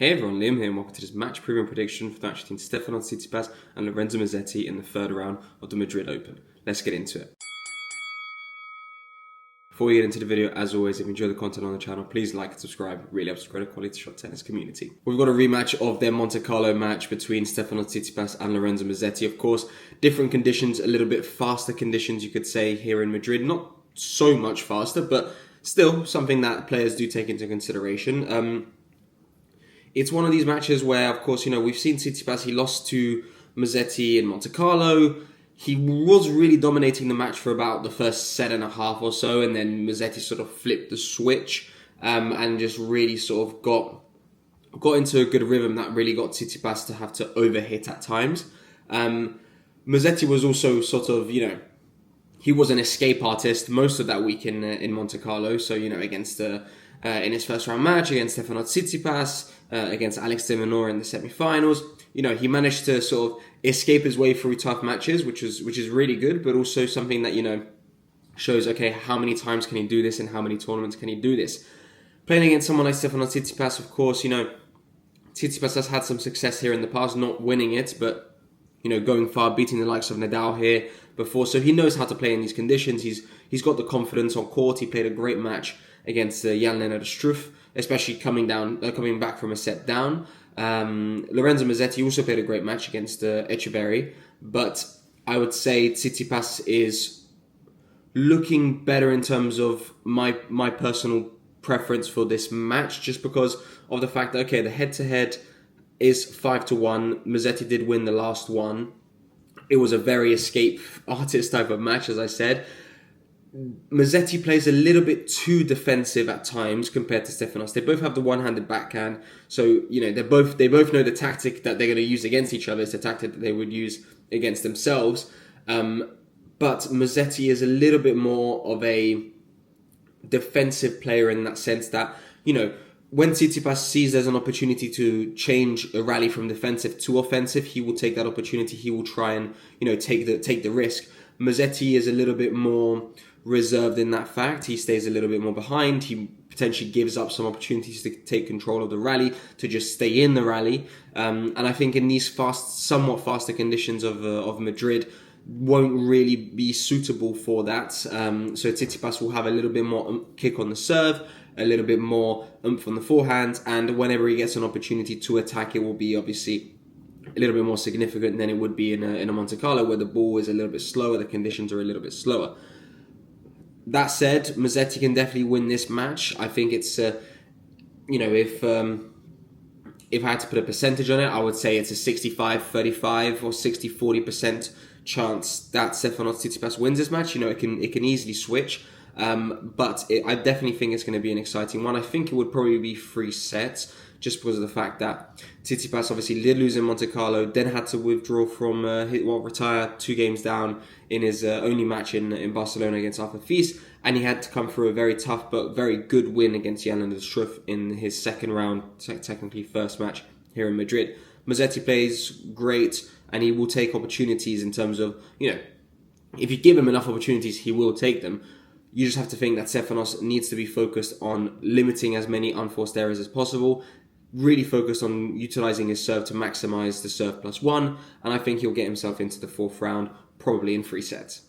Hey everyone, Liam here and welcome to this match preview and prediction for the match between Stefanos Tsitsipas and Lorenzo Musetti in the third round of the Madrid Open. Let's get into it. Before we get into the video, as always, if you enjoy the content on the channel, please like and subscribe. It really helps grow the quality shot tennis community. We've got a rematch of their Monte Carlo match between Stefanos Tsitsipas and Lorenzo Musetti. Of course, different conditions, a little bit faster conditions, you could say, here in Madrid. Not so much faster, but still something that players do take into consideration. It's one of these matches where, of course, we've seen Tsitsipas, he lost to Musetti in Monte Carlo. He was really dominating the match for about the first set and a half or so, and then Musetti sort of flipped the switch and just really sort of got into a good rhythm that really got Tsitsipas to have to overhit at times. Musetti was also sort of, he was an escape artist most of that week in Monte Carlo. So, against in his first round match against Stefanos Tsitsipas, against Alex de Minaur in the semi-finals, he managed to sort of escape his way through tough matches, which is really good, but also something that, shows, okay, how many times can he do this and how many tournaments can he do this? Playing against someone like Stefanos Tsitsipas, of course, Tsitsipas has had some success here in the past, not winning it, but, going far, beating the likes of Nadal here before, so he knows how to play in these conditions. He's got the confidence on court. He played a great match against Jan-Lennard Struff, especially coming back from a set down. Lorenzo Musetti also played a great match against Echeverry, but I would say Tsitsipas is looking better in terms of my personal preference for this match, just because of the fact that, okay, the head-to-head is 5-1. Musetti did win the last one. It was a very escape artist type of match, as I said. Musetti plays a little bit too defensive at times compared to Stefanos. They both have the one-handed backhand, so they both know the tactic that they're going to use against each other. It's the tactic that they would use against themselves. But Musetti is a little bit more of a defensive player in that sense that, when Tsitsipas sees there's an opportunity to change a rally from defensive to offensive, he will take that opportunity. He will try and, take the risk. Musetti is a little bit more reserved in that fact. He stays a little bit more behind. He potentially gives up some opportunities to take control of the rally, to just stay in the rally. And I think in these somewhat faster conditions of Madrid, won't really be suitable for that. So Tsitsipas will have a little bit more kick on the serve, a little bit more oomph on the forehand, and whenever he gets an opportunity to attack, it will be obviously a little bit more significant than it would be in a Monte Carlo, where the ball is a little bit slower, the conditions are a little bit slower. That said, Musetti can definitely win this match. I think it's, if I had to put a percentage on it, I would say it's a 65-35 or 60-40% chance that Stefanos Tsitsipas wins this match. It can easily switch, but I definitely think it's going to be an exciting one. I think it would probably be 3 sets, just because of the fact that Tsitsipas obviously did lose in Monte Carlo, then had to withdraw from, retire 2 games down in his only match in Barcelona against Arthur Fils, and he had to come through a very tough but very good win against Jan-Lennard Struff in his second round, technically first match here in Madrid. Musetti plays great, and he will take opportunities in terms of, if you give him enough opportunities, he will take them. You just have to think that Stefanos needs to be focused on limiting as many unforced errors as possible, really focused on utilizing his serve to maximize the serve +1, and I think he'll get himself into the 4th round, probably in 3 sets.